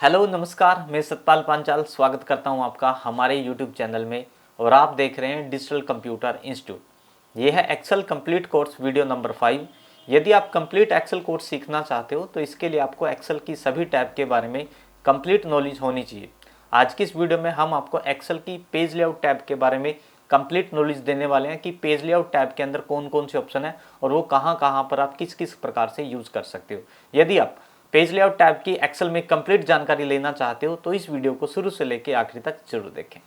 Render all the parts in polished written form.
Hello नमस्कार, मैं सतपाल पांचाल स्वागत करता हूं आपका हमारे यूट्यूब चैनल में। और आप देख रहे हैं डिजिटल कंप्यूटर इंस्टीट्यूट। ये है Excel complete course video number 5। यदि आप कंप्लीट एक्सेल कोर्स सीखना चाहते हो तो इसके लिए आपको एक्सेल की सभी टैब के बारे में कंप्लीट नॉलेज होनी चाहिए। आज की इस वीडियो में हम आपको एक्सेल की पेज लेआउट टैब के बारे में कंप्लीट नॉलेज देने वाले हैं कि पेज लेआउट टैब के अंदर कौन कौन से ऑप्शन है और वो कहाँ कहाँ पर आप किस किस प्रकार से यूज़ कर सकते हो। यदि आप पेज लेआउट टैब की एक्सेल में कंप्लीट जानकारी लेना चाहते हो तो इस वीडियो को शुरू से लेकर आखिरी तक जरूर देखें।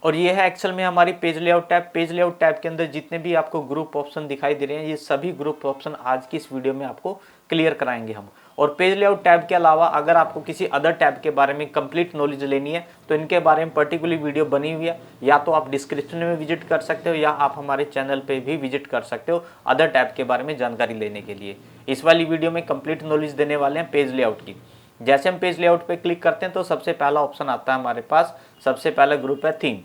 और ये है एक्सेल में हमारी page layout tab. Page layout tab के अंदर जितने भी आपको ग्रुप ऑप्शन दिखाई दे रहे हैं, ये सभी ग्रुप ऑप्शन आज की इस वीडियो में आपको क्लियर कराएंगे हम। और पेज लेआउट टैब के अलावा अगर आपको किसी अदर टैब के बारे में कंप्लीट नॉलेज लेनी है तो इनके बारे में पर्टिकुलर वीडियो बनी हुई है, या तो आप डिस्क्रिप्शन में विजिट कर सकते हो या आप हमारे चैनल पे भी विजिट कर सकते हो अदर टैब के बारे में जानकारी लेने के लिए। इस वाली वीडियो में कंप्लीट नॉलेज देने वाले हैं पेज लेआउट की। जैसे हम पेज लेआउट पे क्लिक करते हैं तो सबसे पहला ऑप्शन आता है हमारे पास, सबसे पहला ग्रुप है थीम।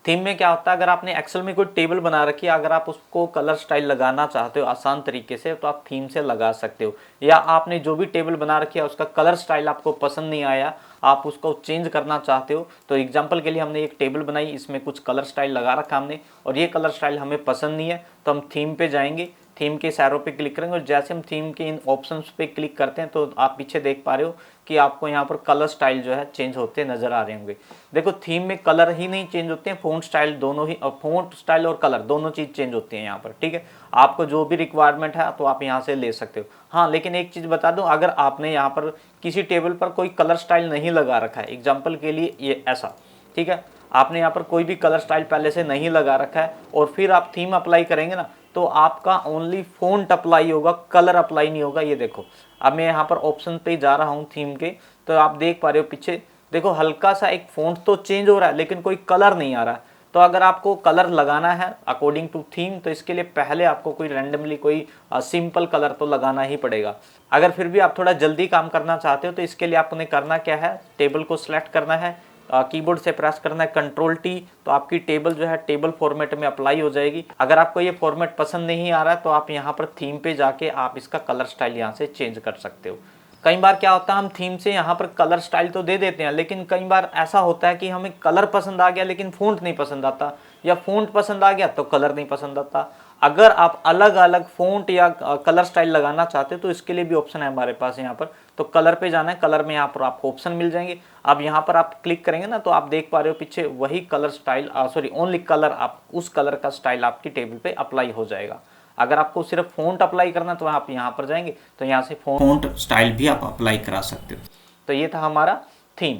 थीम में क्या होता है, अगर आपने एक्सेल में कोई टेबल बना रखी है, अगर आप उसको कलर स्टाइल लगाना चाहते हो आसान तरीके से तो आप थीम से लगा सकते हो। या आपने जो भी टेबल बना रखी है उसका कलर स्टाइल आपको पसंद नहीं आया, आप उसको चेंज करना चाहते हो, तो एग्जांपल के लिए हमने एक टेबल बनाई, इसमें कुछ कलर स्टाइल लगा रखा हमने और ये कलर स्टाइल हमें पसंद नहीं है, तो हम थीम पे जाएंगे, थीम के सैरो पे क्लिक करेंगे और जैसे हम थीम के इन ऑप्शंस पे क्लिक करते हैं तो आप पीछे देख पा रहे हो कि आपको यहाँ पर कलर स्टाइल जो है चेंज होते नजर आ रहे होंगे। देखो थीम में कलर ही नहीं चेंज होते हैं, फ़ॉन्ट स्टाइल दोनों ही, फ़ॉन्ट स्टाइल और कलर दोनों चीज़ चेंज होती हैं यहाँ पर। ठीक है, आपको जो भी रिक्वायरमेंट है तो आप यहाँ से ले सकते हो। हाँ, लेकिन एक चीज़ बता दूँ, अगर आपने यहाँ पर किसी टेबल पर कोई कलर स्टाइल नहीं लगा रखा है, एग्जाम्पल के लिए ये ऐसा, ठीक है, आपने यहाँ पर कोई भी कलर स्टाइल पहले से नहीं लगा रखा है और फिर आप थीम अप्लाई करेंगे ना, तो आपका ओनली फ़ॉन्ट अप्लाई होगा, कलर अप्लाई नहीं होगा। ये देखो, अब मैं यहाँ पर ऑप्शन पे जा रहा हूँ थीम के, तो आप देख पा रहे हो पीछे देखो हल्का सा एक फ़ॉन्ट तो चेंज हो रहा है लेकिन कोई कलर नहीं आ रहा है। तो अगर आपको कलर लगाना है अकॉर्डिंग टू थीम तो इसके लिए पहले आपको कोई रैंडमली कोई सिंपल कलर तो लगाना ही पड़ेगा। अगर फिर भी आप थोड़ा जल्दी काम करना चाहते हो तो इसके लिए आपने करना क्या है, टेबल को सिलेक्ट करना है, कीबोर्ड से प्रेस करना है कंट्रोल टी, तो आपकी टेबल जो है टेबल फॉर्मेट में अप्लाई हो जाएगी। अगर आपको ये फॉर्मेट पसंद नहीं आ रहा है तो आप यहाँ पर थीम पे जाके आप इसका कलर स्टाइल यहाँ से चेंज कर सकते हो। कई बार क्या होता है, हम थीम से यहाँ पर कलर स्टाइल तो दे देते हैं, लेकिन कई बार ऐसा होता है कि हमें कलर पसंद आ गया लेकिन फ़ॉन्ट नहीं पसंद आता, या फ़ॉन्ट पसंद आ गया तो कलर नहीं पसंद आता। अगर आप अलग अलग फ़ॉन्ट या कलर स्टाइल लगाना चाहते हो तो इसके लिए भी ऑप्शन है हमारे पास यहाँ पर। तो कलर पे जाना है, कलर में यहाँ पर आपको ऑप्शन मिल जाएंगे। अब यहाँ पर आप क्लिक करेंगे ना तो आप देख पा रहे हो पीछे वही colour style, sorry only colour, आप उस कलर का स्टाइल आपकी टेबल पे अप्लाई हो जाएगा। अगर आपको सिर्फ फ़ॉन्ट अप्लाई करना तो आप यहाँ पर जाएंगे तो यहाँ से फ़ॉन्ट स्टाइल भी आप अप्लाई करा सकते हो। तो ये था हमारा थीम।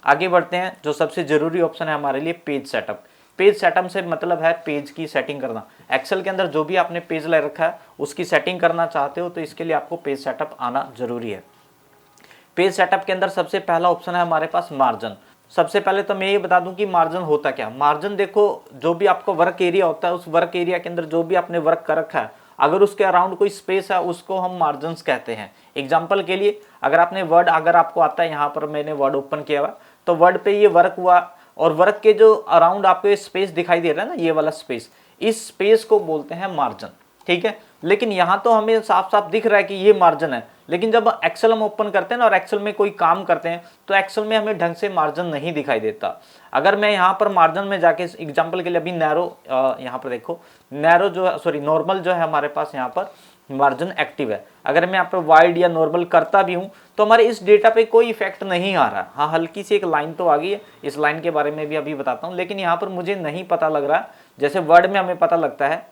आगे बढ़ते हैं, जो सबसे ज़रूरी ऑप्शन है हमारे लिए पेज सेटअप। पेज सेटअप से मतलब है पेज की सेटिंग करना। एक्सेल के अंदर जो भी आपने पेज ले रखा है उसकी सेटिंग करना चाहते हो तो इसके लिए आपको पेज सेटअप आना जरूरी है। पेज सेटअप के अंदर सबसे पहला ऑप्शन है हमारे पास मार्जिन। सबसे पहले तो मैं ये बता दूं कि मार्जिन होता क्या। मार्जिन देखो, जो भी आपका वर्क एरिया होता है उस वर्क एरिया के अंदर जो भी आपने वर्क कर रखा है, अगर उसके अराउंड कोई स्पेस है उसको हम मार्जिन कहते हैं। एग्जाम्पल के लिए अगर आपने वर्ड, अगर आपको आता है, यहाँ पर मैंने वर्ड ओपन किया हुआ तो वर्ड पे ये वर्क हुआ और वर्क के जो अराउंड आपको स्पेस दिखाई दे रहा है ना, ये वाला स्पेस, इस स्पेस को बोलते हैं मार्जिन। ठीक है, लेकिन यहाँ तो हमें साफ साफ दिख रहा है कि ये मार्जिन है, लेकिन जब एक्सेल हम ओपन करते हैं ना और एक्सेल में कोई काम करते हैं तो एक्सेल में हमें ढंग से मार्जिन नहीं दिखाई देता। अगर मैं यहाँ पर मार्जिन में जाके एग्जांपल के लिए अभी नैरो, यहाँ पर देखो नैरो जो है, सॉरी नॉर्मल जो है हमारे पास यहाँ पर मार्जिन एक्टिव है। अगर मैं यहाँ पर वाइड या नॉर्मल करता भी हूँ तो हमारे इस डेटा पे कोई इफेक्ट नहीं आ रहा। हाँ, हल्की सी एक लाइन तो आ गई है, इस लाइन के बारे में भी अभी बताता हूँ, लेकिन यहाँ पर मुझे नहीं पता लग रहा। जैसे वर्ड में हमें पता लगता है,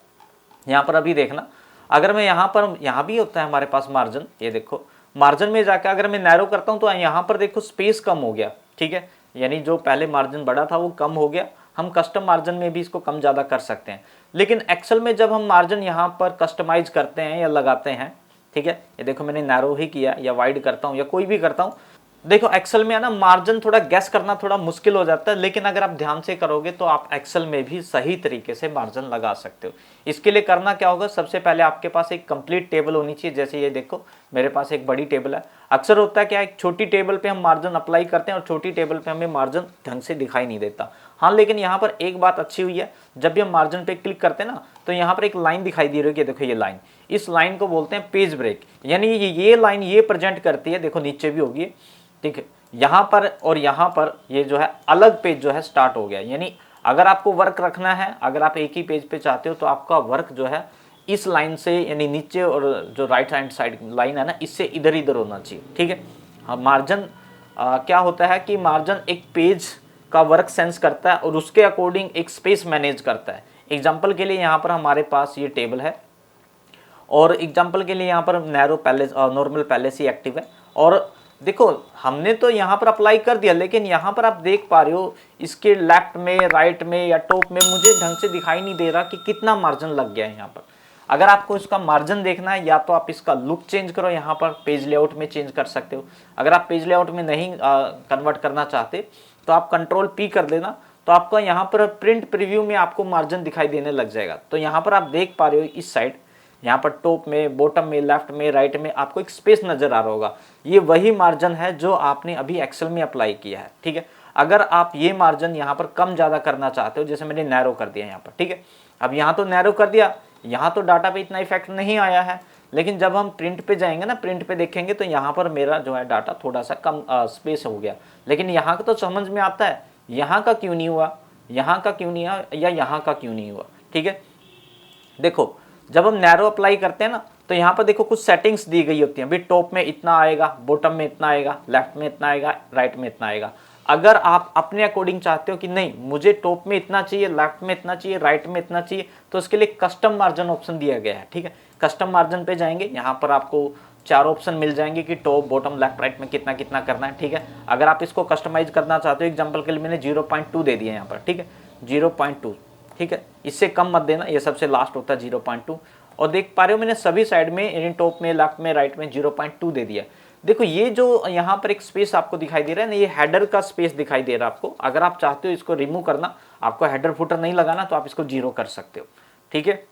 यहाँ पर अभी देखना, अगर मैं यहाँ पर, यहाँ भी होता है हमारे पास मार्जिन, ये देखो मार्जिन में जाकर अगर मैं नैरो करता हूँ तो यहाँ पर देखो स्पेस कम हो गया। ठीक है, यानी जो पहले मार्जिन बड़ा था वो कम हो गया। हम कस्टम मार्जिन में भी इसको कम ज़्यादा कर सकते हैं, लेकिन एक्सेल में जब हम मार्जिन यहाँ पर कस्टमाइज करते हैं या लगाते हैं, ठीक है, ये देखो मैंने नैरो ही किया या वाइड करता हूँ या कोई भी करता हूँ, देखो एक्सेल में है ना मार्जिन थोड़ा गैस करना थोड़ा मुश्किल हो जाता है, लेकिन अगर आप ध्यान से करोगे तो आप एक्सेल में भी सही तरीके से मार्जिन लगा सकते हो। इसके लिए करना क्या होगा, सबसे पहले आपके पास एक कंप्लीट टेबल होनी चाहिए। जैसे ये देखो मेरे पास एक बड़ी टेबल है। अक्सर होता है क्या, एक छोटी टेबल पे हम मार्जिन अप्लाई करते हैं और छोटी टेबल पे हमें मार्जिन ढंग से दिखाई नहीं देता। हाँ, लेकिन यहाँ पर एक बात अच्छी हुई है, जब भी हम मार्जिन पे क्लिक करते हैं ना तो यहाँ पर एक लाइन दिखाई दे रही है, देखो ये लाइन, इस लाइन को बोलते हैं पेज ब्रेक, यानी ये लाइन ये प्रेजेंट करती है, देखो नीचे भी होगी, ठीक है, यहाँ पर और यहाँ पर ये जो है अलग पेज जो है स्टार्ट हो गया। यानी अगर आपको वर्क रखना है, अगर आप एक ही पेज पे चाहते हो तो आपका वर्क जो है इस लाइन से, यानी नीचे और जो राइट हैंड साइड लाइन है ना, इससे इधर इधर होना चाहिए, ठीक है। हाँ, मार्जिन क्या होता है कि मार्जिन एक पेज का वर्क सेंस करता है और उसके अकॉर्डिंग एक स्पेस मैनेज करता है। एग्जाम्पल के लिए यहाँ पर हमारे पास ये टेबल है और एग्जाम्पल के लिए यहाँ पर नैरो पैलेस नॉर्मल पैलेस ही एक्टिव है, और देखो हमने तो यहाँ पर अप्लाई कर दिया, लेकिन यहाँ पर आप देख पा रहे हो इसके लेफ्ट में, राइट में या टॉप में मुझे ढंग से दिखाई नहीं दे रहा कि कितना मार्जिन लग गया है यहाँ पर। अगर आपको इसका मार्जिन देखना है, या तो आप इसका लुक चेंज करो, यहाँ पर पेज लेआउट में चेंज कर सकते हो। अगर आप पेज लेआउट में नहीं कन्वर्ट करना चाहते तो आप कंट्रोल P कर देना, तो आपका यहाँ पर प्रिंट प्रीव्यू में आपको मार्जिन दिखाई देने लग जाएगा। तो यहाँ पर आप देख पा रहे हो इस साइड, यहाँ पर टॉप में, बॉटम में, लेफ्ट में, राइट में आपको एक स्पेस नजर आ रहा होगा। ये वही मार्जिन है जो आपने अभी एक्सेल में अप्लाई किया है, ठीक है। अगर आप ये मार्जिन यहाँ पर कम ज़्यादा करना चाहते हो, जैसे मैंने नैरो कर दिया यहाँ पर, ठीक है, अब यहाँ तो नैरो कर दिया, यहाँ तो डाटा पे इतना इफेक्ट नहीं आया है, लेकिन जब हम प्रिंट पे जाएंगे ना, प्रिंट पे देखेंगे तो यहाँ पर मेरा जो है डाटा थोड़ा सा कम स्पेस हो गया। लेकिन यहाँ का तो समझ में आता है, यहाँ का क्यों नहीं हुआ, यहाँ का क्यों नहीं हुआ, या यहाँ का क्यों नहीं हुआ, ठीक है। देखो जब हम नैरो अप्लाई करते हैं ना तो यहाँ पर देखो कुछ सेटिंग्स दी गई होती हैं, भाई टॉप में इतना आएगा, बॉटम में इतना आएगा, लेफ्ट में इतना आएगा, राइट में इतना आएगा। अगर आप अपने अकॉर्डिंग चाहते हो कि नहीं मुझे टॉप में इतना चाहिए, लेफ्ट में इतना चाहिए, राइट में इतना चाहिए, तो उसके लिए कस्टम मार्जिन ऑप्शन दिया गया है, ठीक है। कस्टम मार्जिन पे जाएंगे, यहाँ पर आपको 4 ऑप्शन मिल जाएंगे कि टॉप, बॉटम, लेफ्ट, राइट में कितना कितना करना है, ठीक है। अगर आप इसको कस्टमाइज करना चाहते हो, एग्जाम्पल के लिए मैंने 0.2 दे दिया यहाँ पर, ठीक है, 0.2, ठीक है, इससे कम मत देना, ये सबसे लास्ट होता है 0.2। और देख पा रहे हो मैंने सभी साइड में, यानी टॉप में, लेफ्ट में, राइट में 0.2 दे दिया। देखो ये जो यहाँ पर एक स्पेस आपको दिखाई दे रहा है ना, ये हेडर का स्पेस दिखाई दे रहा है आपको। अगर आप चाहते हो इसको रिमूव करना, आपको हेडर फुटर नहीं लगाना, तो आप इसको 0 कर सकते हो, ठीक है।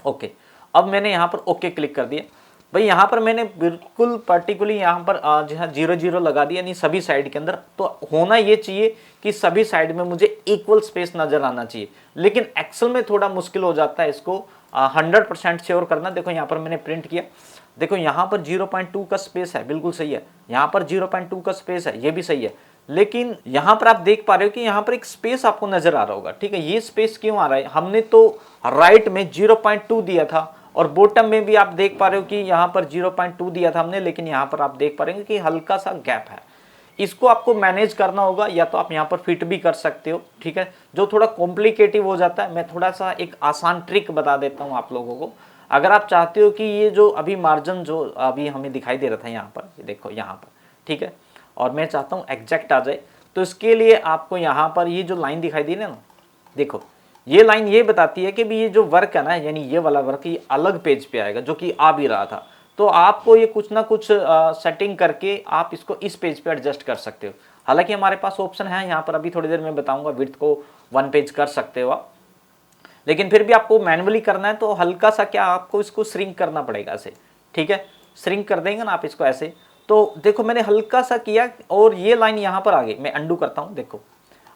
ओके, अब मैंने यहाँ पर ओके क्लिक कर दिया। भाई यहाँ पर मैंने बिल्कुल पर्टिकुलरली यहाँ पर जहाँ 0 लगा दिया, यानी सभी साइड के अंदर। तो होना ये चाहिए कि सभी साइड में मुझे इक्वल स्पेस नजर आना चाहिए, लेकिन एक्सेल में थोड़ा मुश्किल हो जाता है इसको 100% श्योर करना। देखो यहाँ पर मैंने प्रिंट किया, देखो यहाँ पर 0.2 का स्पेस है, बिल्कुल सही है, यहाँ पर 0.2 का स्पेस है, ये भी सही है, लेकिन यहाँ पर आप देख पा रहे हो कि यहाँ पर एक स्पेस आपको नजर आ रहा होगा, ठीक है। ये स्पेस क्यों आ रहा है, हमने तो राइट में 0.2 दिया था और बॉटम में भी आप देख पा रहे हो कि यहाँ पर 0.2 दिया था हमने, लेकिन यहाँ पर आप देख पा रहे हो कि हल्का सा गैप है। इसको आपको मैनेज करना होगा, या तो आप यहाँ पर फिट भी कर सकते हो, ठीक है। जो थोड़ा कॉम्प्लिकेटिव हो जाता है, मैं थोड़ा सा एक आसान ट्रिक बता देता हूँ आप लोगों को। अगर आप चाहते हो कि ये जो अभी मार्जिन जो अभी हमें दिखाई दे रहा था यहाँ पर, देखो यहाँ पर, ठीक है, और मैं चाहता हूँ एग्जैक्ट आ जाए, तो इसके लिए आपको यहाँ पर ये जो लाइन दिखाई दी ना, देखो ये लाइन ये बताती है कि भी ये जो वर्क है ना, यानी ये वाला वर्क ये अलग पेज पे आएगा, जो कि आ भी रहा था। तो आपको ये कुछ ना कुछ सेटिंग करके आप इसको इस पेज पे एडजस्ट कर सकते हो। हालांकि हमारे पास ऑप्शन है यहाँ पर, अभी थोड़ी देर में बताऊंगा, विड्थ को 1 पेज कर सकते हो आप, लेकिन फिर भी आपको मैनुअली करना है तो हल्का सा क्या आपको इसको श्रिंक करना पड़ेगा ऐसे, ठीक है। श्रिंक कर देंगे ना आप इसको ऐसे, तो देखो मैंने हल्का सा किया और ये लाइन यहाँ पर आ गई। मैं अंडू करता हूँ, देखो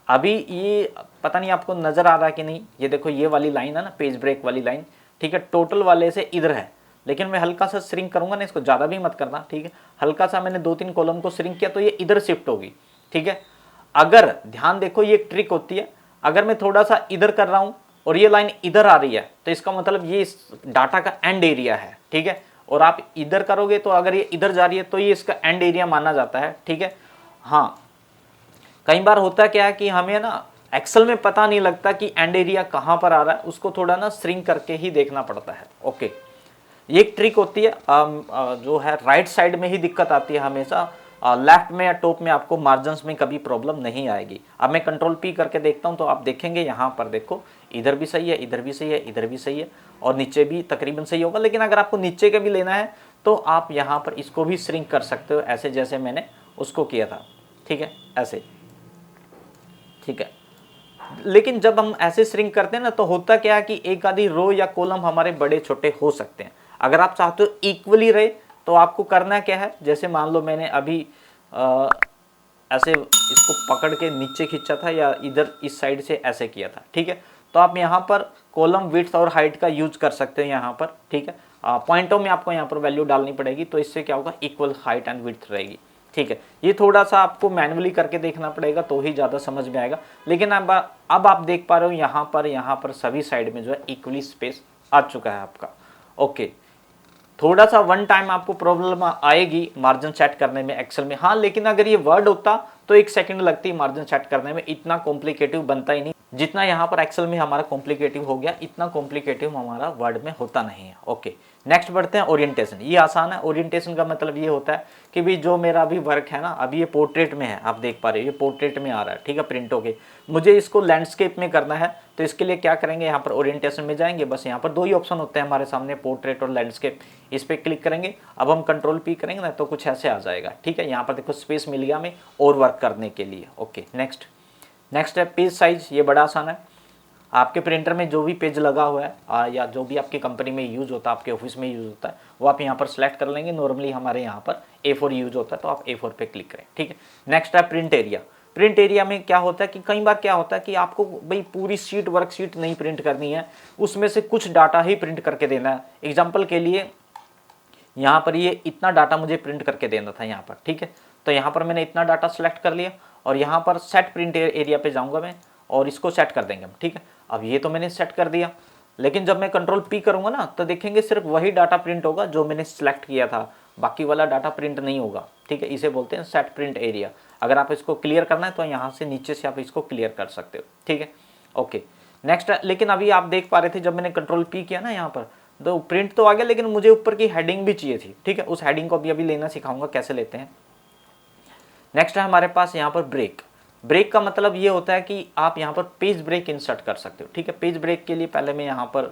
अभी ये पता नहीं आपको नजर आ रहा है कि नहीं, ये देखो ये वाली लाइन है ना, पेज ब्रेक वाली लाइन, ठीक है, टोटल वाले से इधर है, लेकिन मैं हल्का सा श्रिंक करूंगा ना, इसको ज़्यादा भी मत करना, ठीक है। हल्का सा मैंने 2-3 कॉलम को श्रिंक किया तो ये इधर शिफ्ट होगी, ठीक है। अगर ध्यान देखो ये एक ट्रिक होती है, अगर मैं थोड़ा सा इधर कर रहा हूँ और ये लाइन इधर आ रही है, तो इसका मतलब ये इस डाटा का एंड एरिया है, ठीक है। और आप इधर करोगे तो अगर ये इधर जा रही है तो ये इसका एंड एरिया माना जाता है, ठीक है। हाँ, कई बार होता क्या है कि हमें ना एक्सेल में पता नहीं लगता कि एंड एरिया कहाँ पर आ रहा है, उसको थोड़ा ना श्रिंक करके ही देखना पड़ता है। ओके, ये एक ट्रिक होती है, जो है राइट साइड में ही दिक्कत आती है हमेशा, लेफ्ट में या टॉप में आपको मार्जिन्स में कभी प्रॉब्लम नहीं आएगी। अब मैं कंट्रोल P करके देखता हूँ तो आप देखेंगे यहाँ पर देखो इधर भी सही है, इधर भी सही है, इधर भी सही है, और नीचे भी तकरीबन सही होगा। लेकिन अगर आपको नीचे का भी लेना है तो आप यहाँ पर इसको भी श्रिंक कर सकते हो, ऐसे जैसे मैंने उसको किया था, ठीक है, ऐसे, ठीक है। लेकिन जब हम ऐसे श्रिंक करते हैं ना तो होता क्या है कि एक आधी रो या कॉलम हमारे बड़े छोटे हो सकते हैं। अगर आप चाहते हो इक्वली रहे तो आपको करना क्या है, जैसे मान लो मैंने अभी ऐसे इसको पकड़ के नीचे खींचा था या इधर इस साइड से ऐसे किया था, ठीक है। तो आप यहाँ पर कॉलम विड्थ और हाइट का यूज कर सकते हो यहाँ पर, ठीक है। पॉइंटों में आपको यहाँ पर वैल्यू डालनी पड़ेगी, तो इससे क्या होगा, इक्वल हाइट एंड विड्थ रहेगी, ठीक है। ये थोड़ा सा आपको मैनुअली करके देखना पड़ेगा तो ही ज़्यादा समझ में आएगा। लेकिन अब आप देख पा रहे हो यहाँ पर सभी साइड में जो है इक्वली स्पेस आ चुका है आपका। ओके, थोड़ा सा वन टाइम आपको प्रॉब्लम आएगी मार्जिन सेट करने में एक्सेल में, हाँ, लेकिन अगर ये वर्ड होता तो 1 सेकंड लगती मार्जिन सेट करने में, इतना कॉम्प्लिकेटिव बनता ही नहीं जितना यहाँ पर एक्सेल में हमारा कॉम्प्लिकेटिव हो गया, इतना कॉम्प्लिकेटिव हमारा वर्ड में होता नहीं है। ओके, नेक्स्ट बढ़ते हैं ओरिएंटेशन। ये आसान है। ओरिएंटेशन का मतलब ये होता है कि भाई जो मेरा अभी वर्क है ना, अभी ये पोर्ट्रेट में है, आप देख पा रहे हो ये पोर्ट्रेट में आ रहा है, ठीक है, प्रिंट होके, मुझे इसको लैंडस्केप में करना है, तो इसके लिए क्या करेंगे, यहाँ पर ओरिएंटेशन में जाएंगे, बस यहाँ पर 2 ही ऑप्शन होते हैं हमारे सामने, पोर्ट्रेट और लैंडस्केप, इस पर क्लिक करेंगे। अब हम कंट्रोल P करेंगे ना तो कुछ ऐसे आ जाएगा, ठीक है। यहाँ पर देखो स्पेस मिल गया हमें और वर्क करने के लिए। ओके, नेक्स्ट है पेज साइज। ये बड़ा आसान है। आपके प्रिंटर में जो भी पेज लगा हुआ है या जो भी आपकी कंपनी में यूज़ होता है, आपके ऑफिस में यूज़ होता है, वो आप यहाँ पर सेलेक्ट कर लेंगे। नॉर्मली हमारे यहाँ पर A4 यूज़ होता है, तो आप A4 पे क्लिक करें, ठीक है। नेक्स्ट है प्रिंट एरिया। प्रिंट एरिया में क्या होता है कि कई बार क्या होता है कि आपको भाई पूरी शीट वर्कशीट नहीं प्रिंट करनी है, उसमें से कुछ डाटा ही प्रिंट करके देना है। एग्जाम्पल के लिए यहाँ पर ये इतना डाटा मुझे प्रिंट करके देना था यहाँ पर, ठीक है। तो यहाँ पर मैंने इतना डाटा सेलेक्ट कर लिया और यहाँ पर सेट प्रिंट एरिया पे जाऊँगा मैं और इसको सेट कर देंगे हम, ठीक है। अब ये तो मैंने सेट कर दिया, लेकिन जब मैं कंट्रोल P करूँगा ना तो देखेंगे सिर्फ वही डाटा प्रिंट होगा जो मैंने सेलेक्ट किया था, बाकी वाला डाटा प्रिंट नहीं होगा, ठीक है। इसे बोलते हैं सेट प्रिंट एरिया। अगर आप इसको क्लियर करना है तो यहाँ से नीचे से आप इसको क्लियर कर सकते हो, ठीक है। ओके, नेक्स्ट, लेकिन अभी आप देख पा रहे थे जब मैंने कंट्रोल P किया ना यहाँ पर, तो प्रिंट तो आ गया, लेकिन मुझे ऊपर की हेडिंग भी चाहिए थी, ठीक है। उस हेडिंग को अभी लेना सिखाऊंगा कैसे लेते हैं। नेक्स्ट है हमारे पास यहाँ पर ब्रेक। ब्रेक का मतलब ये होता है कि आप यहाँ पर पेज ब्रेक इंसर्ट कर सकते हो, ठीक है। पेज ब्रेक के लिए पहले मैं यहाँ पर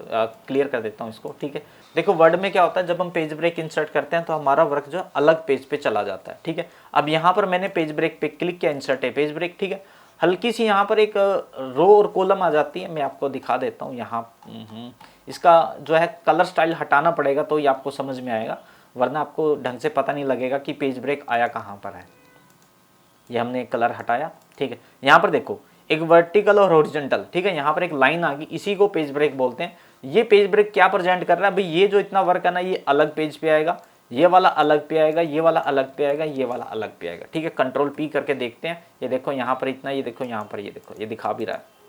क्लियर कर देता हूँ इसको, ठीक है। देखो वर्ड में क्या होता है, जब हम पेज ब्रेक इंसर्ट करते हैं तो हमारा वर्क जो अलग पेज पे चला जाता है, ठीक है। अब यहाँ पर मैंने पेज ब्रेक पे क्लिक किया, इंसर्ट है पेज ब्रेक, ठीक है। हल्की सी यहाँ पर एक रो और कॉलम आ जाती है, मैं आपको दिखा देता हूँ यहाँ। इसका जो है कलर स्टाइल हटाना पड़ेगा तो ये आपको समझ में आएगा, वरना आपको ढंग से पता नहीं लगेगा कि पेज ब्रेक आया कहाँ पर है। ये हमने कलर हटाया, ठीक है। यहाँ पर देखो एक वर्टिकल और हॉरिजॉन्टल, ठीक है, यहाँ पर एक लाइन आ गई, इसी को पेज ब्रेक बोलते हैं। ये पेज ब्रेक क्या प्रेजेंट कर रहा है भाई, ये जो इतना वर्क है ना ये अलग पेज पे आएगा, ये वाला अलग पे आएगा, ये वाला अलग पे आएगा, ये वाला अलग पे आएगा, ठीक है। कंट्रोल P करके देखते हैं, ये देखो यहाँ पर इतना, ये देखो यहाँ पर, ये देखो ये दिखा भी रहा है।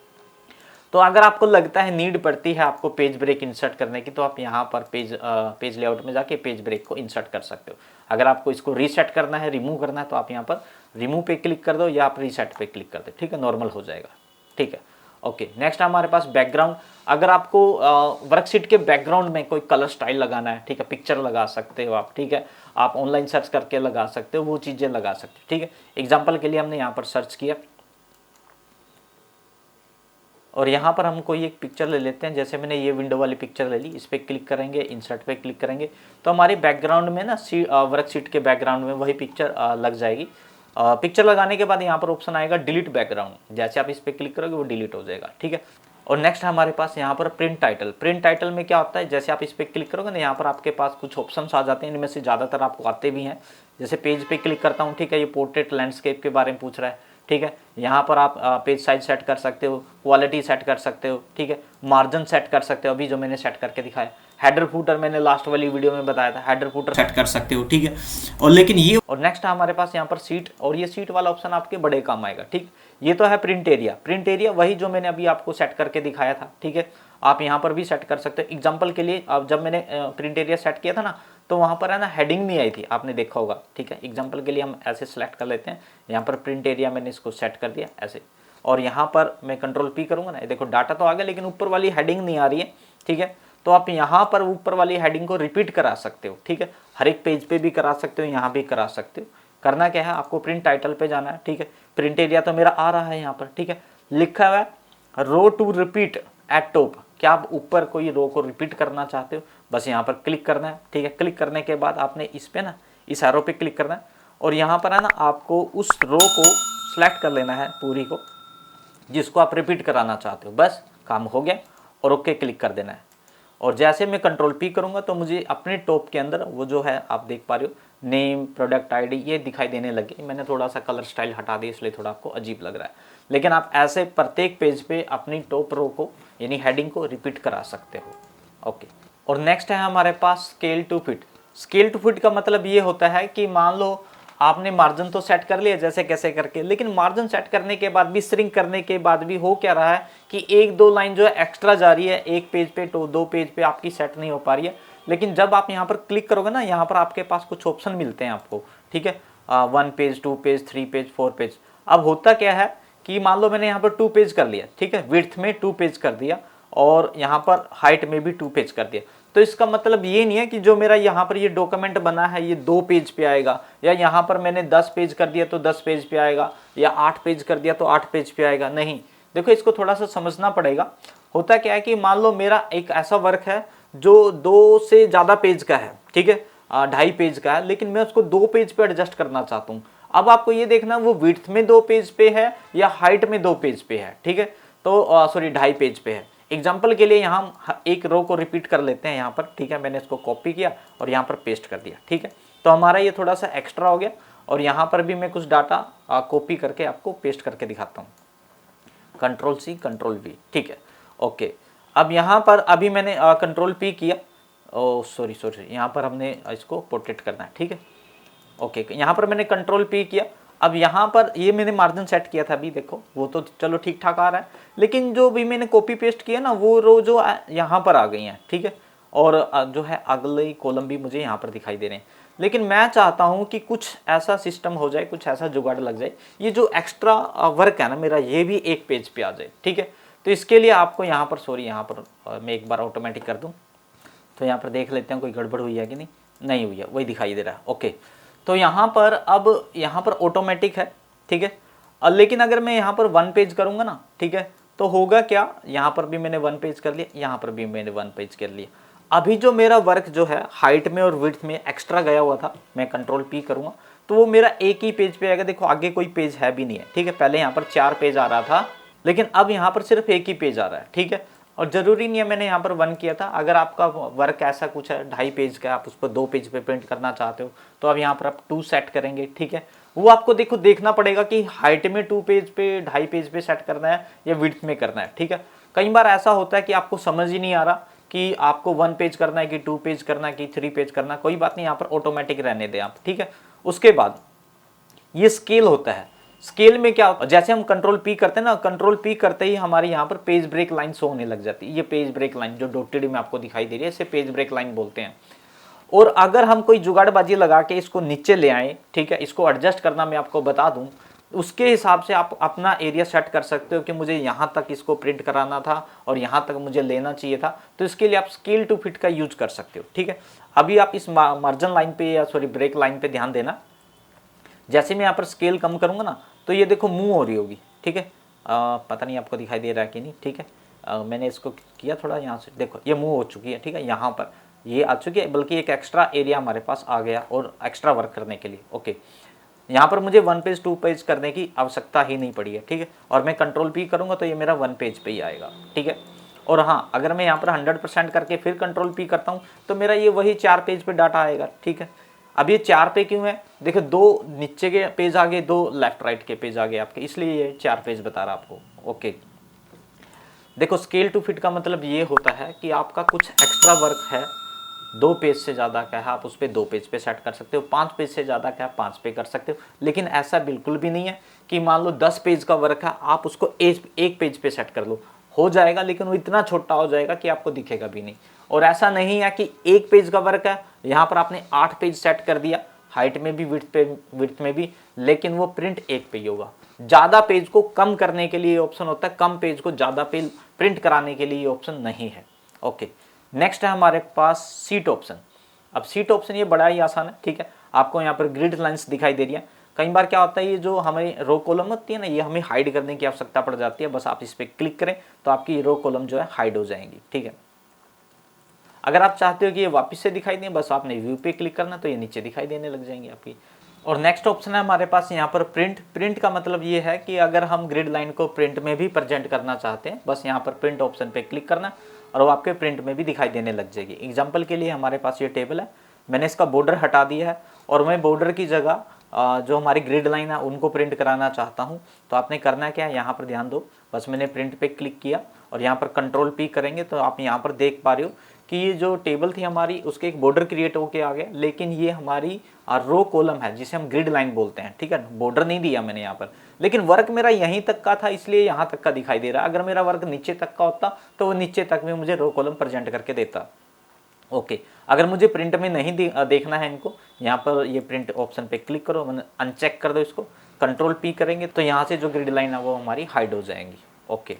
तो अगर आपको लगता है नीड पड़ती है आपको पेज ब्रेक इंसर्ट करने की, तो आप यहाँ पर पेज लेआउट में जाके पेज ब्रेक को इंसर्ट कर सकते हो। अगर आपको इसको रीसेट करना है, रिमूव करना है, तो आप यहाँ पर रिमूव पे क्लिक कर दो या आप रीसेट पे क्लिक कर दो, ठीक है, नॉर्मल हो जाएगा, ठीक है। ओके, नेक्स्ट हमारे पास बैकग्राउंड। अगर आपको वर्कशीट के बैकग्राउंड में कोई कलर स्टाइल लगाना है, ठीक है, पिक्चर लगा सकते हो आप, ठीक है, आप ऑनलाइन सर्च करके लगा सकते हो, वो चीज़ें लगा सकते हो, ठीक है। एग्जाम्पल के लिए हमने यहाँ पर सर्च किया और यहाँ पर हम कोई एक पिक्चर ले लेते हैं, जैसे मैंने ये विंडो वाली पिक्चर ले ली, इस पर क्लिक करेंगे, इंसर्ट पे क्लिक करेंगे, तो हमारे बैकग्राउंड में ना वर्कशीट के बैकग्राउंड में वही पिक्चर लग जाएगी। पिक्चर लगाने के बाद यहाँ पर ऑप्शन आएगा डिलीट बैकग्राउंड, जैसे आप इस पर क्लिक करोगे वो डिलीट हो जाएगा, ठीक है। और नेक्स्ट हमारे पास यहाँ पर प्रिंट टाइटल। प्रिंट टाइटल में क्या होता है, जैसे आप इस पर क्लिक करोगे ना, यहाँ पर आपके पास कुछ ऑप्शंस आ जाते हैं, इनमें से ज़्यादातर आपको आते भी हैं। जैसे पेज पे क्लिक करता हूँ, ठीक है, ये पोर्ट्रेट लैंडस्केप के बारे में पूछ रहा है, ठीक है। यहाँ पर आप पेज साइज सेट कर सकते हो, क्वालिटी सेट कर सकते हो, ठीक है, मार्जिन सेट कर सकते हो, अभी जो मैंने सेट करके दिखाया। हेडर फूटर मैंने लास्ट वाली वीडियो में बताया था, हेडर फूटर सेट कर सकते हो, ठीक है। और लेकिन ये और नेक्स्ट हमारे पास यहाँ पर सीट, और ये सीट वाला ऑप्शन आपके बड़े काम आएगा, ठीक। ये तो है प्रिंट एरिया। प्रिंट एरिया वही जो मैंने अभी आपको सेट करके दिखाया था, ठीक है, आप यहाँ पर भी सेट कर सकते हो। एग्जाम्पल के लिए अब जब मैंने प्रिंट एरिया सेट किया था ना, तो वहाँ पर है ना हेडिंग नहीं आई थी, आपने देखा होगा, ठीक है। एग्जाम्पल के लिए हम ऐसे सेलेक्ट कर लेते हैं, यहाँ पर प्रिंट एरिया मैंने इसको सेट कर दिया ऐसे, और यहाँ पर मैं कंट्रोल P करूँगा ना, देखो डाटा तो आ गया लेकिन ऊपर वाली हेडिंग नहीं आ रही है, ठीक है। तो आप यहाँ पर ऊपर वाली हेडिंग को रिपीट करा सकते हो, ठीक है, हर एक पेज पे भी करा सकते हो, यहाँ भी करा सकते हो। करना क्या है, आपको प्रिंट टाइटल पे जाना है, ठीक है। प्रिंट एरिया तो मेरा आ रहा है यहाँ पर, ठीक है, लिखा हुआ है रो टू रिपीट एट टॉप। क्या आप ऊपर कोई रो को रिपीट करना चाहते हो, बस यहाँ पर क्लिक करना है, ठीक है। क्लिक करने के बाद आपने इस पे ना इस एरो पे क्लिक करना है, और यहाँ पर है ना आपको उस रो को सिलेक्ट कर लेना है पूरी को, जिसको आप रिपीट कराना चाहते हो, बस काम हो गया, और ओके क्लिक कर देना है। और जैसे मैं कंट्रोल पी करूँगा तो मुझे अपने टॉप के अंदर वो जो है आप देख पा रहे हो नेम, प्रोडक्ट आईडी ये दिखाई देने लगे। मैंने थोड़ा सा कलर स्टाइल हटा दिया इसलिए थोड़ा आपको अजीब लग रहा है, लेकिन आप ऐसे प्रत्येक पेज पे अपनी टॉप रो को यानी हेडिंग को रिपीट करा सकते हो। ओके, और नेक्स्ट है हमारे पास scale to fit. Scale to fit का मतलब ये होता है कि मान लो आपने मार्जिन तो सेट कर लिया जैसे कैसे करके, लेकिन मार्जिन सेट करने के बाद भी, श्रिंक करने के बाद भी हो क्या रहा है कि एक दो लाइन जो है एक्स्ट्रा जा रही है, एक पेज पे तो दो पेज पे आपकी सेट नहीं हो पा रही है। लेकिन जब आप यहाँ पर क्लिक करोगे ना, यहाँ पर आपके पास कुछ ऑप्शन मिलते हैं आपको, ठीक है, 1 पेज, 2 पेज, 3 पेज, 4 पेज। अब होता क्या है कि मान लो मैंने यहाँ पर 2 पेज कर लिया, ठीक है, विड्थ में 2 पेज कर दिया और यहाँ पर हाइट में भी 2 पेज कर दिया, तो इसका मतलब ये नहीं है कि जो मेरा यहाँ पर ये डॉक्यूमेंट बना है ये 2 पेज पे आएगा, या यहाँ पर मैंने 10 पेज कर दिया तो 10 पेज पे आएगा, या 8 पेज कर दिया तो 8 पेज पे आएगा। नहीं, देखो इसको थोड़ा सा समझना पड़ेगा। होता क्या है कि मान लो मेरा एक ऐसा वर्क है जो 2 से ज़्यादा पेज का है, ठीक है, 2.5 पेज का है, लेकिन मैं उसको 2 पेज पे एडजस्ट करना चाहता हूँ। अब आपको ये देखना वो विड्थ में 2 पेज पे है या हाइट में 2 पेज पे है, ठीक है, तो सॉरी 2.5 पेज पे है। एग्जाम्पल के लिए यहाँ हम एक रो को रिपीट कर लेते हैं यहाँ पर, ठीक है, मैंने इसको कॉपी किया और यहाँ पर पेस्ट कर दिया, ठीक है, तो हमारा ये थोड़ा सा एक्स्ट्रा हो गया। और यहाँ पर भी मैं कुछ डाटा कॉपी करके आपको पेस्ट करके दिखाता हूँ, कंट्रोल सी कंट्रोल वी, ठीक है। ओके, अब यहाँ पर अभी मैंने कंट्रोल पी किया, ओ सॉरी, यहाँ पर हमने इसको पोर्ट्रेट करना है, ठीक है। ओके, यहाँ पर मैंने कंट्रोल पी किया। अब यहाँ पर ये मैंने मार्जिन सेट किया था, अभी देखो वो तो चलो ठीक ठाक आ रहा है, लेकिन जो भी मैंने कॉपी पेस्ट किया ना वो रो जो यहाँ पर आ गई हैं, ठीक है, और जो है अगले कॉलम भी मुझे यहाँ पर दिखाई दे रहे हैं। लेकिन मैं चाहता हूँ कि कुछ ऐसा सिस्टम हो जाए, कुछ ऐसा जुगाड़ लग जाए, ये जो एक्स्ट्रा वर्क है ना मेरा ये भी एक पेज पे आ जाए, ठीक है। तो इसके लिए आपको यहाँ पर सॉरी यहाँ पर मैं एक बार ऑटोमेटिक कर दूँ, तो यहाँ पर देख लेते हैं कोई गड़बड़ हुई है कि नहीं हुई है, वही दिखाई दे रहा है। ओके, तो यहाँ पर अब यहाँ पर ऑटोमेटिक है, ठीक है, लेकिन अगर मैं यहाँ पर 1 पेज करूँगा ना, ठीक है, तो होगा क्या, यहाँ पर भी मैंने 1 पेज कर लिया, यहाँ पर भी मैंने 1 पेज कर लिया। अभी जो मेरा वर्क जो है हाइट में और विड्थ में एक्स्ट्रा गया हुआ था, मैं कंट्रोल पी करूँगा तो वो मेरा एक ही पेज पे आएगा। देखो आगे कोई पेज है भी नहीं है, ठीक है, पहले यहाँ पर 4 पेज आ रहा था, लेकिन अब यहाँ पर सिर्फ एक ही पेज आ रहा है, ठीक है। और ज़रूरी नहीं है मैंने यहाँ पर 1 किया था, अगर आपका वर्क ऐसा कुछ है 2.5 पेज का, आप उस पर 2 पेज पे प्रिंट करना चाहते हो तो अब यहाँ पर आप 2 सेट करेंगे, ठीक है। वो आपको देखो देखना पड़ेगा कि हाइट में 2 पेज पे 2.5 पेज पे सेट करना है या विड्थ में करना है, ठीक है। कई बार ऐसा होता है कि आपको समझ ही नहीं आ रहा कि आपको 1 पेज करना है कि 2 पेज करना है कि 3 पेज करना है, कोई बात नहीं, यहाँ पर ऑटोमेटिक रहने दें आप, ठीक है। उसके बाद ये स्केल होता है। स्केल में क्या होता है, जैसे हम कंट्रोल पी करते हैं ना, कंट्रोल पी करते ही हमारे यहाँ पर पेज ब्रेक लाइन शो होने लग जाती है। ये पेज ब्रेक लाइन जो डॉटेड में आपको दिखाई दे रही है इसे पेज ब्रेक लाइन बोलते हैं। और अगर हम कोई जुगाड़बाजी लगा के इसको नीचे ले आए, ठीक है, इसको एडजस्ट करना मैं आपको बता दूं, उसके हिसाब से आप अपना एरिया सेट कर सकते हो कि मुझे यहाँ तक इसको प्रिंट कराना था और यहाँ तक मुझे लेना चाहिए था, तो इसके लिए आप स्केल टू फिट का यूज कर सकते हो, ठीक है। अभी आप इस मार्जिन लाइन पे या सॉरी ब्रेक लाइन पे ध्यान देना, जैसे मैं यहाँ पर स्केल कम करूँगा ना तो ये देखो मूव हो रही होगी, ठीक है, पता नहीं आपको दिखाई दे रहा है कि नहीं, ठीक है, मैंने इसको किया थोड़ा यहाँ से, देखो ये मूव हो चुकी है, ठीक है, यहाँ पर ये आ चुकी है, बल्कि एक एक्स्ट्रा एरिया हमारे पास आ गया और एक्स्ट्रा वर्क करने के लिए। ओके, यहाँ पर मुझे 1 पेज 2 पेज करने की आवश्यकता ही नहीं पड़ी है, ठीक है, और मैं कंट्रोल पी करूँगा तो ये मेरा 1 पेज पे ही आएगा, ठीक है। और हाँ, अगर मैं यहाँ पर 100% करके फिर कंट्रोल पी करता हूँ तो मेरा ये वही 4 पेज पे डाटा आएगा, ठीक है। अब ये 4 पे क्यों है, देखो 2 नीचे के पेज आ गए, 2 लेफ्ट राइट के पेज आ गए आपके, इसलिए ये 4 पेज बता रहा आपको। ओके, देखो स्केल टू फिट का मतलब ये होता है कि आपका कुछ एक्स्ट्रा वर्क है, 2 पेज से ज़्यादा का है आप उस पर 2 पेज पे सेट कर सकते हो, 5 पेज से ज़्यादा का है 5 पे कर सकते हो। लेकिन ऐसा बिल्कुल भी नहीं है कि मान लो 10 पेज का वर्क है आप उसको एक पेज पे सेट कर लो, हो जाएगा, लेकिन वो इतना छोटा हो जाएगा कि आपको दिखेगा भी नहीं। और ऐसा नहीं है कि 1 पेज का वर्क है, यहाँ पर आपने 8 पेज सेट कर दिया, हाइट में भी विड्थ में भी, लेकिन वो प्रिंट 1 पे ही होगा। ज़्यादा पेज को कम करने के लिए ऑप्शन होता है, कम पेज को ज़्यादा पेज प्रिंट कराने के लिए ऑप्शन नहीं है। ओके, नेक्स्ट है हमारे पास सीट ऑप्शन। अब सीट ऑप्शन ये बड़ा ही आसान है, ठीक है, आपको यहाँ पर ग्रिड लाइंस दिखाई दे रही है। कई बार क्या होता है ये जो हमें रो कॉलम होती है ना, ये हमें हाइड करने की आवश्यकता पड़ जाती है, बस आप इस पर क्लिक करें तो आपकी रो कॉलम जो है हाइड हो जाएंगी, ठीक है। अगर आप चाहते हो कि ये वापस से दिखाई दें, बस आपने व्यू पे क्लिक करना तो ये नीचे दिखाई देने लग जाएंगी आपकी। और नेक्स्ट ऑप्शन है हमारे पास यहाँ पर प्रिंट। प्रिंट का मतलब ये है कि अगर हम ग्रिड लाइन को प्रिंट में भी प्रेजेंट करना चाहते हैं, बस यहाँ पर प्रिंट ऑप्शन पे क्लिक करना और वो आपके प्रिंट में भी दिखाई देने लग जाएगी। एग्जाम्पल के लिए हमारे पास ये टेबल है, मैंने इसका बॉर्डर हटा दिया है और मैं बॉर्डर की जगह जो हमारी ग्रिड लाइन है उनको प्रिंट कराना चाहता हूँ। तो आपने करना क्या है, यहाँ पर ध्यान दो, बस मैंने प्रिंट पे क्लिक किया और यहाँ पर कंट्रोल पी करेंगे तो आप यहाँ पर देख पा रहे हो कि ये जो टेबल थी हमारी उसके एक बॉर्डर क्रिएट होके आ गया, लेकिन ये हमारी रो कॉलम है जिसे हम ग्रिड लाइन बोलते हैं। ठीक है, बॉर्डर नहीं दिया मैंने यहाँ पर, लेकिन वर्क मेरा यहीं तक का था इसलिए यहाँ तक का दिखाई दे रहा है। अगर मेरा वर्क नीचे तक का होता तो वो नीचे तक में मुझे रो कॉलम प्रेजेंट करके देता। ओके, अगर मुझे प्रिंट में नहीं देखना है इनको, यहाँ पर ये प्रिंट ऑप्शन पे क्लिक करो, मैंने अनचेक कर दो इसको, कंट्रोल पी करेंगे तो यहाँ से जो ग्रिड लाइन है वो हमारी हाइड हो जाएंगी। ओके,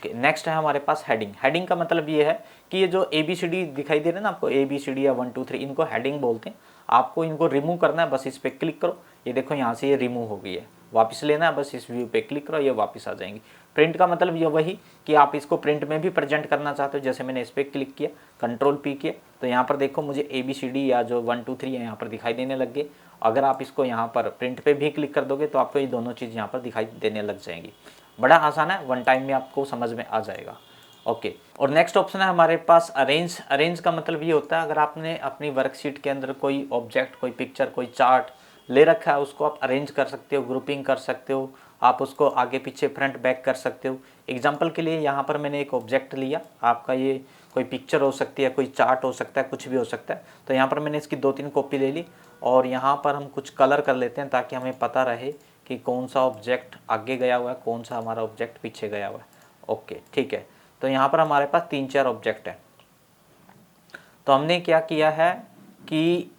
नेक्स्ट है हमारे पास हेडिंग। हेडिंग का मतलब ये है कि ये जो ABCD दिखाई दे रहे हैं ना आपको, ABCD या 1 2 3, इनको हेडिंग बोलते हैं। आपको इनको रिमूव करना है, बस इस पर क्लिक करो, ये देखो यहाँ से ये रिमूव हो गई है। वापस लेना है, बस इस व्यू पे क्लिक करो, ये वापस आ जाएंगी। प्रिंट का मतलब ये वही कि आप इसको प्रिंट में भी प्रेजेंट करना चाहते हो, जैसे मैंने इस पर क्लिक किया, कंट्रोल पी किया तो यहाँ पर देखो मुझे ABCD या जो 1 2 3 है यहाँ पर दिखाई देने लग गए। अगर आप इसको यहाँ पर प्रिंट पे भी क्लिक कर दोगे तो आपको ये दोनों चीज़ यहाँ पर दिखाई देने लग जाएंगी। बड़ा आसान है, वन टाइम में आपको समझ में आ जाएगा। ओके, और नेक्स्ट ऑप्शन है हमारे पास अरेंज। अरेंज का मतलब ये होता है अगर आपने अपनी वर्कशीट के अंदर कोई ऑब्जेक्ट, कोई पिक्चर, कोई चार्ट ले रखा है, उसको आप अरेंज कर सकते हो, ग्रुपिंग कर सकते हो, आप उसको आगे पीछे फ्रंट बैक कर सकते हो। एग्जाम्पल के लिए यहाँ पर मैंने एक ऑब्जेक्ट लिया, आपका ये कोई पिक्चर हो सकती है, कोई चार्ट हो सकता है, कुछ भी हो सकता है। तो यहाँ पर मैंने इसकी 2-3 कॉपी ले ली और यहाँ पर हम कुछ कलर कर लेते हैं ताकि हमें पता रहे कि कौन सा ऑब्जेक्ट आगे गया हुआ है, कौन सा हमारा ऑब्जेक्ट पीछे गया हुआ है। ओके, ठीक है, तो यहाँ पर हमारे पास 3-4 ऑब्जेक्ट है। तो हमने क्या किया है कि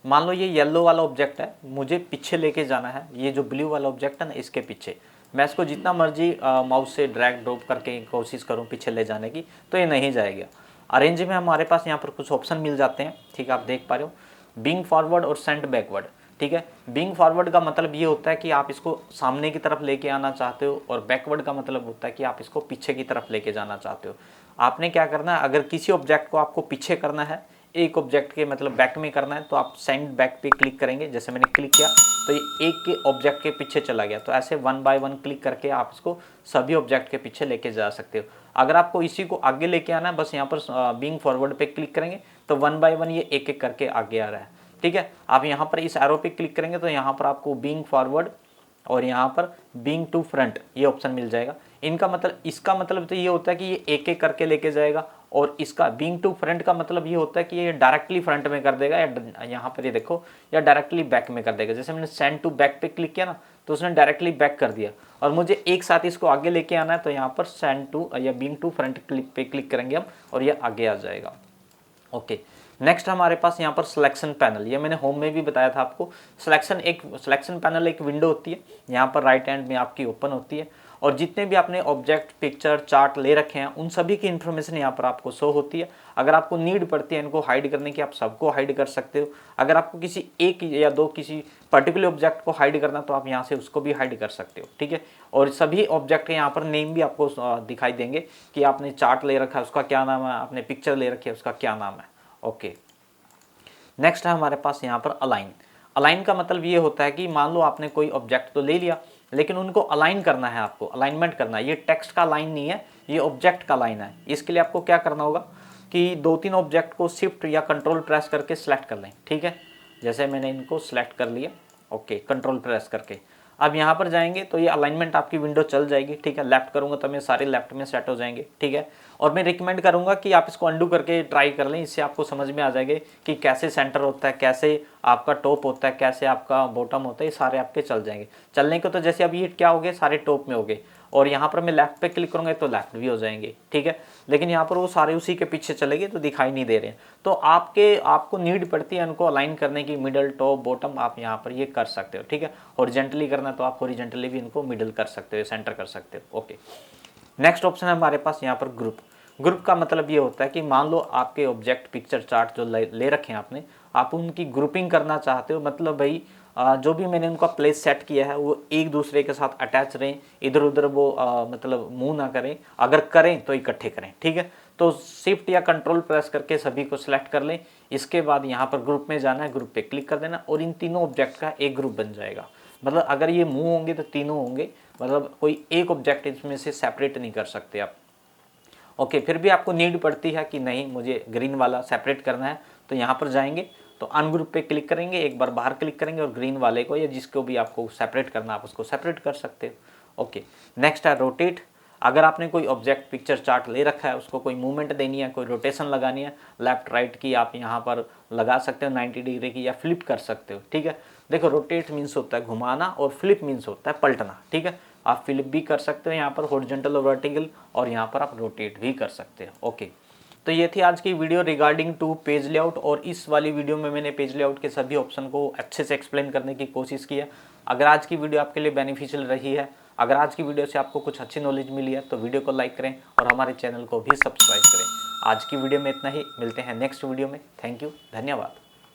मान लो ये येलो वाला ऑब्जेक्ट है, मुझे पीछे लेके जाना है, ये जो ब्लू वाला ऑब्जेक्ट है ना इसके पीछे। मैं इसको जितना मर्जी माउस से ड्रैग ड्रॉप करके कोशिश करूँ पीछे ले जाने की तो ये नहीं जाएगा। अरेंज में हमारे पास यहाँ पर कुछ ऑप्शन मिल जाते हैं, ठीक है, आप देख पा रहे हो, बिंग फॉरवर्ड और सेंड बैकवर्ड। ठीक है, बिंग फॉरवर्ड का मतलब ये होता है कि आप इसको सामने की तरफ लेके आना चाहते हो और बैकवर्ड का मतलब होता है कि आप इसको पीछे की तरफ लेके जाना चाहते हो। आपने क्या करना है, अगर किसी ऑब्जेक्ट को आपको पीछे करना है, एक ऑब्जेक्ट के मतलब बैक में करना है, तो आप सेंड बैक पे क्लिक करेंगे। जैसे मैंने क्लिक किया तो ये एक के ऑब्जेक्ट के पीछे चला गया। तो ऐसे 1 बाय 1 क्लिक करके आप इसको सभी ऑब्जेक्ट के पीछे लेके जा सकते हो। अगर आपको इसी को आगे लेके आना है, बस यहाँ पर बिंग फॉरवर्ड पे क्लिक करेंगे तो 1 बाय 1 ये एक एक करके आगे आ रहा है। ठीक है, आप यहाँ पर इस एरो पे क्लिक करेंगे तो यहाँ पर आपको बिंग फॉरवर्ड और यहाँ पर बिंग टू फ्रंट ये ऑप्शन मिल जाएगा। इनका मतलब, इसका मतलब तो ये होता है कि ये एक एक करके लेके जाएगा, और इसका बिंग टू फ्रंट का मतलब ये होता है कि ये डायरेक्टली फ्रंट में कर देगा या यहाँ पर ये देखो या डायरेक्टली बैक में कर देगा। जैसे मैंने सेंड टू बैक पे क्लिक किया ना तो उसने डायरेक्टली बैक कर दिया, और मुझे एक साथ इसको आगे लेके आना है तो यहाँ पर सेंड टू या बिंग टू फ्रंट पे क्लिक करेंगे हम और ये आगे आ जाएगा। ओके, नेक्स्ट हमारे पास यहाँ पर सिलेक्शन पैनल, ये मैंने होम में भी बताया था आपको। सिलेक्शन पैनल एक विंडो होती है, यहाँ पर राइट हैंड में आपकी ओपन होती है, और जितने भी आपने ऑब्जेक्ट, पिक्चर, चार्ट ले रखे हैं उन सभी की इन्फॉर्मेशन यहाँ पर आपको शो होती है। अगर आपको नीड पड़ती है इनको हाइड करने की, आप सबको हाइड कर सकते हो। अगर आपको किसी एक या दो किसी पर्टिकुलर ऑब्जेक्ट को हाइड करना तो आप यहाँ से उसको भी हाइड कर सकते हो। ठीक है, और सभी ऑब्जेक्ट के यहाँ पर नेम भी आपको दिखाई देंगे कि आपने चार्ट ले रखा है उसका क्या नाम है, आपने पिक्चर ले रखी है उसका क्या नाम है। ओके, नेक्स्ट है हमारे पास यहाँ पर अलाइन। अलाइन का मतलब ये होता है कि मान लो आपने कोई ऑब्जेक्ट तो ले लिया, लेकिन उनको अलाइन करना है, आपको अलाइनमेंट करना है। ये टेक्स्ट का लाइन नहीं है, ये ऑब्जेक्ट का लाइन है। इसके लिए आपको क्या करना होगा कि 2-3 ऑब्जेक्ट को शिफ्ट या कंट्रोल प्रेस करके सिलेक्ट कर लें। ठीक है, जैसे मैंने इनको सिलेक्ट कर लिया, ओके, कंट्रोल प्रेस करके अब यहाँ पर जाएंगे तो ये अलाइनमेंट आपकी विंडो चल जाएगी। ठीक है, लेफ्ट करूँगा तो मैं सारे लेफ्ट में सेट हो जाएंगे। ठीक है, और मैं रिकमेंड करूँगा कि आप इसको अंडू करके ट्राई कर लें, इससे आपको समझ में आ जाएगा कि कैसे सेंटर होता है, कैसे आपका टॉप होता है, कैसे आपका बॉटम होता है, ये सारे आपके चल जाएंगे। चलने को तो जैसे अब ये क्या हो गए, सारे टॉप में हो गए, और यहाँ पर मैं लेफ्ट पे क्लिक करूँगा तो लेफ्ट भी हो जाएंगे। ठीक है, लेकिन यहाँ पर वो सारे उसी के पीछे चलेंगे तो दिखाई नहीं दे रहे हैं। तो आपको नीड पड़ती है उनको अलाइन करने की, मिडल, टॉप, बॉटम, आप यहाँ पर ये कर सकते हो। ठीक है, हॉरिजॉन्टली करना तो आप हॉरिजॉन्टली भी इनको मिडल कर सकते हो, सेंटर कर सकते हो। ओके, नेक्स्ट ऑप्शन है हमारे पास यहाँ पर ग्रुप। ग्रुप का मतलब ये होता है कि मान लो आपके ऑब्जेक्ट, पिक्चर, चार्ट जो ले रखे हैं आपने, आप उनकी ग्रुपिंग करना चाहते हो। मतलब भाई जो भी मैंने उनका प्लेस सेट किया है वो एक दूसरे के साथ अटैच रहें, इधर उधर वो मतलब मूव ना करें, अगर करें तो इकट्ठे करें। ठीक है, तो शिफ्ट या कंट्रोल प्रेस करके सभी को सिलेक्ट कर लें। इसके बाद यहाँ पर ग्रुप में जाना है, ग्रुप पे क्लिक कर देना और इन तीनों ऑब्जेक्ट का एक ग्रुप बन जाएगा। मतलब अगर ये मूव होंगे तो तीनों होंगे, मतलब कोई एक ऑब्जेक्ट इसमें से सेपरेट नहीं कर सकते आप। ओके, फिर भी आपको नीड पड़ती है कि नहीं मुझे ग्रीन वाला सेपरेट करना है, तो यहाँ पर जाएंगे तो अनग्रुप पे क्लिक करेंगे, एक बार बाहर क्लिक करेंगे और ग्रीन वाले को या जिसको भी आपको सेपरेट करना आप उसको सेपरेट कर सकते हो। ओके, नेक्स्ट है रोटेट। अगर आपने कोई ऑब्जेक्ट पिक्चर चार्ट ले रखा है, उसको कोई मूवमेंट देनी है, कोई रोटेशन लगानी है, लेफ्ट राइट की आप यहाँ पर लगा सकते हो 90 डिग्री की, या फ्लिप कर सकते हो। ठीक है, देखो रोटेट मीन्स होता है घुमाना और फ्लिप मीन्स होता है पलटना। ठीक है, आप फ्लिप भी कर सकते हो यहाँ पर हॉरिजॉन्टल और वर्टिकल, और यहाँ पर आप रोटेट भी कर सकते हो। ओके, तो ये थी आज की video regarding to page layout, और इस वाली वीडियो में मैंने पेज लेआउट के सभी ऑप्शन को अच्छे से एक्सप्लेन करने की कोशिश की है। अगर आज की वीडियो आपके लिए बेनिफिशियल रही है, अगर आज की वीडियो से आपको कुछ अच्छी नॉलेज मिली है, तो वीडियो को लाइक करें और हमारे चैनल को भी सब्सक्राइब करें। आज की वीडियो में इतना ही, मिलते हैं नेक्स्ट वीडियो में। थैंक यू, धन्यवाद।